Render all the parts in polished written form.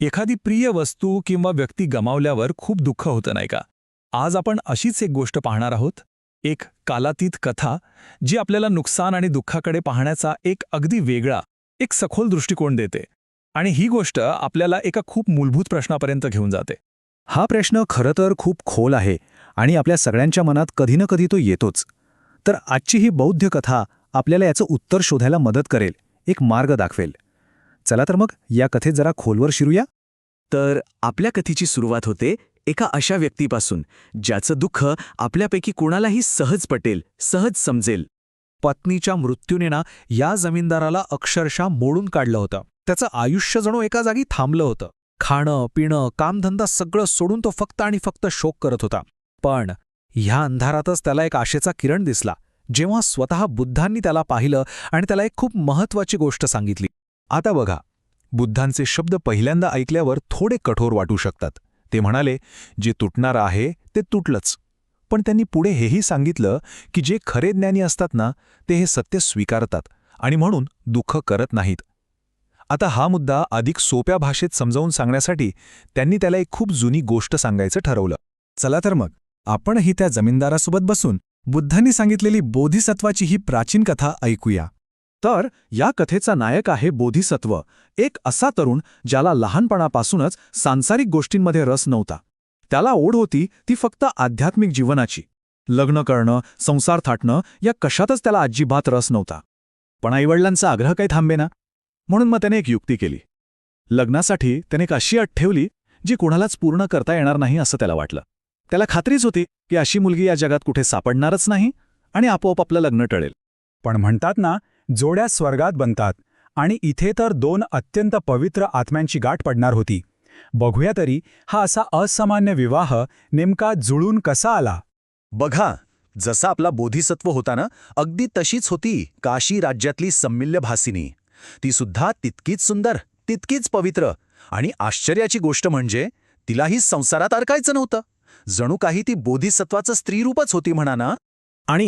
एखादी प्रिय वस्तू किंवा व्यक्ती गमावल्यावर खूप दुःख होतं नाही का? आज आपण अशीच एक गोष्ट पाहणार आहोत. एक कालातीत कथा जी आपल्याला नुकसान आणि दुःखाकडे पाहण्याचा एक अगदी वेगळा, एक सखोल दृष्टिकोन देते. आणि ही गोष्ट आपल्याला एका खूप मूलभूत प्रश्नापर्यंत घेऊन जाते. हा प्रश्न खरं तर खूप खोल आहे आणि आपल्या सगळ्यांच्या मनात कधी ना कधी तो येतोच. तर आजची ही बौद्ध कथा आपल्याला याचं उत्तर शोधायला मदत करेल, एक मार्ग दाखवेल. चला तर मग या कथेत जरा खोलवर शिरूया. तर आपल्या कथेची सुरुवात होते एका अशा व्यक्तीपासून ज्याचं दुःख आपल्यापैकी कोणालाही सहज पटेल, सहज समजेल. पत्नीच्या मृत्यूने ना या जमीनदाराला अक्षरशः मोडून काढलं होतं. त्याचं आयुष्य जणू एका जागी थांबलं होतं. खाणं पिणं कामधंदा सगळं सोडून तो फक्त आणि फक्त शोक करत होता. पण ह्या अंधारातच त्याला एक आशेचा किरण दिसला, जेव्हा स्वतः बुद्धांनी त्याला पाहिलं आणि त्याला एक खूप महत्त्वाची गोष्ट सांगितली. आता बघा, बुद्धांचे शब्द पहिल्यांदा ऐकल्यावर थोडे कठोर वाटू शकतात. ते म्हणाले, जे तुटणारं आहे ते तुटलंच. पण त्यांनी पुढे हेही सांगितलं की जे खरे ज्ञानी असतात ना, ते हे सत्य स्वीकारतात आणि म्हणून दुःख करत नाहीत. आता हा मुद्दा अधिक सोप्या भाषेत समजावून सांगण्यासाठी त्यांनी त्याला एक खूप जुनी गोष्ट सांगायचं ठरवलं. चला तर मग आपणही त्या जमीनदारासोबत बसून बुद्धांनी सांगितलेली बोधिसत्वाची ही प्राचीन कथा ऐकूया. तर या कथेचा नायक आहे बोधिसत्व, एक असा तरुण ज्याला लहानपणापासूनच सांसारिक गोष्टींमध्ये रस नव्हता. त्याला ओढ होती ती फक्त आध्यात्मिक जीवनाची. लग्न करणं, संसार थाटणं या कशातच त्याला अजिबात रस नव्हता. पण आईवडिलांचा आग्रह काही थांबेना. म्हणून मग त्याने एक युक्ती केली. लग्नासाठी त्याने एक अशी अट ठेवली जी कोणालाच पूर्ण करता येणार नाही असं त्याला वाटलं. त्याला खात्रीच होती की अशी मुलगी या जगात कुठे सापडणारच नाही आणि आपोआप आपलं लग्न टळेल. पण म्हणतात ना, जोड्या स्वर्गात बनतात, आणि इथे तर दोन अत्यंत पवित्र आत्म्यांची गाठ पडणार होती. बघूया तरी हा असा असामान्य विवाह नेमका जुळून कसा आला. बघा, जसा आपला बोधिसत्व होता ना, अगदी तशीच होती काशी राज्यातली सम्मिल्य भासिनी. ती सुद्धा तितकीच सुंदर, तितकीच पवित्र, आणि आश्चर्याची गोष्ट म्हणजे तिलाही संसारात अडकायचं नव्हतं. जणू काही ती बोधिसत्वाचं स्त्रीरूपच होती म्हणा ना. आणि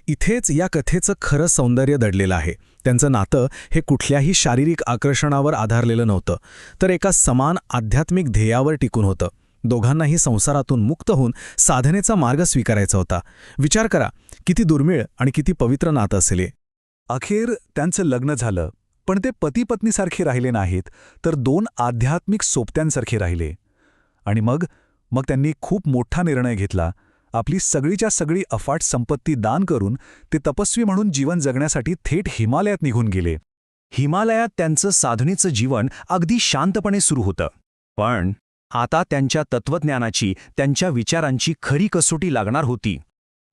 इथेच या कथेचं खरं सौंदर्य दडलेलं आहे. त्यांचं नातं हे कुठल्याही शारीरिक आकर्षणावर आधारलेलं नव्हतं, तर एका समान आध्यात्मिक ध्येयावर टिकून होतं. दोघांनाही संसारातून मुक्त होऊन साधनेचा मार्ग स्वीकारायचा होता. विचार करा, किती दुर्मिळ आणि किती पवित्र नातं असेल हे. अखेर त्यांचं लग्न झालं, पण ते पती पत्नीसारखे राहिले नाहीत, तर दोन आध्यात्मिक सोबत्यांसारखे राहिले. आणि मग त्यांनी खूप मोठा निर्णय घेतला. आपली सगळीच्या सगळी अफाट संपत्ती दान करून ते तपस्वी म्हणून जीवन जगण्यासाठी थेट हिमालयात निघून गेले. हिमालयात त्यांचं साधनेचं जीवन अगदी शांतपणे सुरू होतं. पण आता त्यांच्या तत्त्वज्ञानाची, त्यांच्या विचारांची खरी कसोटी लागणार होती.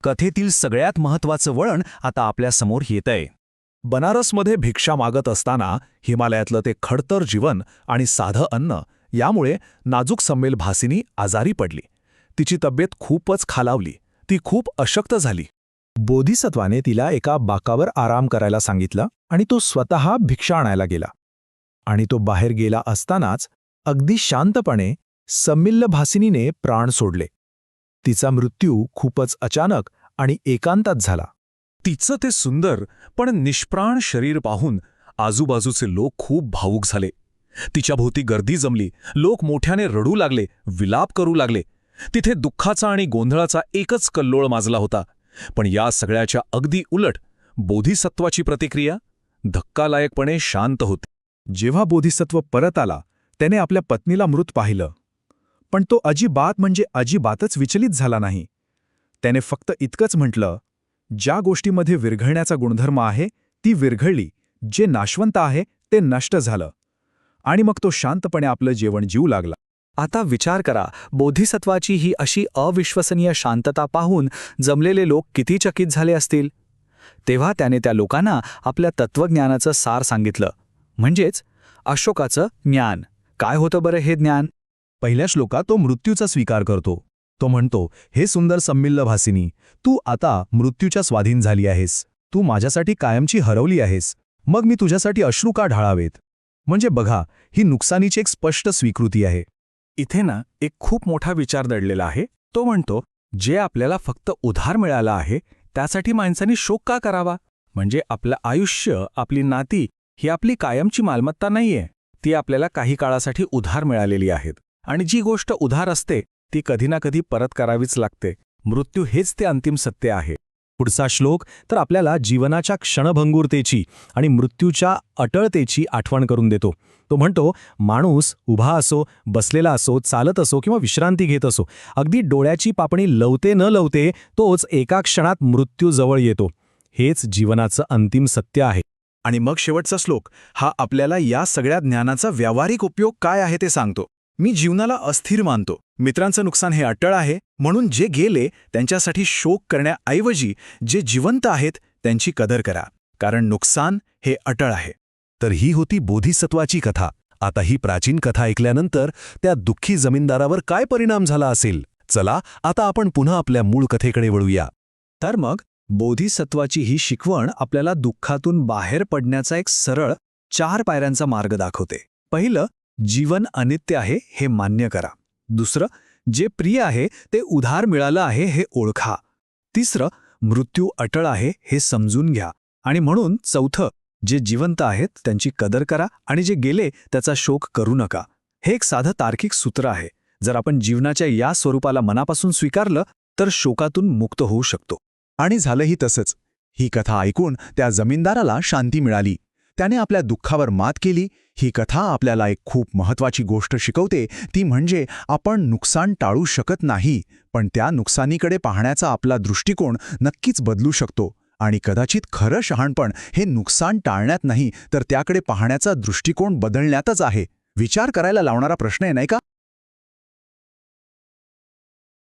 कथेतील सगळ्यात महत्त्वाचं वळण आता आपल्यासमोर येतंय. बनारसमध्ये भिक्षा मागत असताना हिमालयातलं ते खडतर जीवन आणि साधं अन्न यामुळे नाजूक सम्मेल भासिनी आजारी पडली. तिची तब्येत खूपच खालावली. ती खूप अशक्त झाली. बोधिसत्वाने तिला एका बाकावर आराम करायला सांगितलं आणि तो स्वतः भिक्षा आणायला गेला. आणि तो बाहेर गेला असतानाच अगदी शांतपणे सम्मिल्य भासिनीने प्राण सोडले. तिचा मृत्यू खूपच अचानक आणि एकांतात झाला. तिचं ते सुंदर पण निष्प्राण शरीर पाहून आजूबाजूचे लोक खूप भावूक झाले. तिच्या भोवती गर्दी जमली. लोक मोठ्याने रडू लागले, विलाप करू लागले. तिथे दुःखाचा आणि गोंधळाचा एकच कल्लोळ माजला होता. पण या सगळ्याच्या अगदी उलट बोधिसत्वाची प्रतिक्रिया धक्कादायकपणे शांत होती. जेव्हा बोधिसत्व परत आला, त्याने आपल्या पत्नीला मृत पाहिलं. पण तो अजिबातच विचलित झाला नाही. त्याने फक्त इतकंच म्हटलं, ज्या गोष्टीमध्ये विरघळण्याचा गुणधर्म आहे ती विरघळली, जे नाशवंत आहे ते नष्ट झालं. आणि मग तो शांतपणे आपलं जेवण जीवू लागला. आता विचार करा, बोधिसत्वाची ही अशी अविश्वसनीय शांतता पाहून जमलेले लोक किती चकित झाले असतील. तेव्हा त्याने त्या लोकांना आपल्या तत्त्वज्ञानाचं सार सांगितलं, म्हणजेच अशोकाचं ज्ञान. काय होतं बरं हे ज्ञान? पहिल्या श्लोकात तो मृत्यूचा स्वीकार करतो. तो म्हणतो, हे सुंदर सम्मिल्य भासिनी, तू आता मृत्यूच्या स्वाधीन झाली आहेस. तू माझ्यासाठी कायमची हरवली आहेस. मग मी तुझ्यासाठी अश्रू का ढाळावेत? म्हणजे बघा, ही नुकसानीची एक स्पष्ट स्वीकृती आहे. इथे ना एक खूप मोठा विचार दडलेला आहे. तो म्हणतो, जे आपल्याला फक्त उधार मिळालं आहे त्यासाठी माणसांनी शोक का करावा? म्हणजे आपलं आयुष्य, आपली नाती ही आपली कायमची मालमत्ता नाहीये. ती आपल्याला काही काळासाठी उधार मिळालेली आहेत आणि जी गोष्ट उधार असते ती कधी ना कधी परत करावीच लागते. मृत्यू हेच ते अंतिम सत्य आहे. पुढचा श्लोक तर आपल्याला जीवनाच्या क्षणभंगुरतेची आणि मृत्यूच्या अटळतेची आठवण करून देतो. तो म्हणतो, माणूस उभा असो, बसलेला असो, चालत असो किंवा विश्रांती घेत असो, अगदी डोळ्याची पापणी लवते न लवते तोच एका क्षणात मृत्यू जवळ येतो. हेच जीवनाचं अंतिम सत्य आहे. आणि मग शेवटचा श्लोक हा आपल्याला या सगळ्या ज्ञानाचा व्यावहारिक उपयोग काय आहे ते सांगतो. मी जीवनाला अस्थिर मानतो, मित्रांचं नुकसान हे अटळ आहे, म्हणून जे गेले त्यांच्यासाठी शोक करण्याऐवजी जे जिवंत आहेत त्यांची कदर करा, कारण नुकसान हे अटळ आहे. तर ही होती बोधिसत्वाची कथा. आता ही प्राचीन कथा ऐकल्यानंतर त्या दुःखी जमीनदारावर काय परिणाम झाला असेल? चला आता आपण पुन्हा आपल्या मूळ कथेकडे वळूया. तर मग बोधिसत्वाची ही शिकवण आपल्याला दुःखातून बाहेर पडण्याचा एक सरळ 4 पायऱ्यांचा मार्ग दाखवते. पहिलं, जीवन अनित्य आहे हे मान्य करा. दुसरं, जे प्रिय आहे ते उधार मिळालं आहे हे ओळखा. तिसरं, मृत्यू अटळ आहे हे समजून घ्या. आणि म्हणून चौथं, जे जिवंत आहेत त्यांची कदर करा आणि जे गेले त्याचा शोक करू नका. हे एक साधं तार्किक सूत्र आहे. जर आपण जीवनाच्या या स्वरूपाला मनापासून स्वीकारलं तर शोकातून मुक्त होऊ शकतो. आणि झालंही तसंच. ही कथा ऐकून त्या जमीनदाराला शांती मिळाली. त्याने आपल्या दुःखावर मात केली. ही कथा आपल्याला एक खूप महत्त्वाची गोष्ट शिकवते, ती म्हणजे आपण नुकसान टाळू शकत नाही, पण त्या नुकसानीकडे पाहण्याचा आपला दृष्टिकोन नक्कीच बदलू शकतो. आणि कदाचित खरं शहाणपण हे नुकसान टाळण्यात नाही तर त्याकडे पाहण्याचा दृष्टिकोन बदलण्यातच आहे. विचार करायला लावणारा प्रश्न आहे नाही का?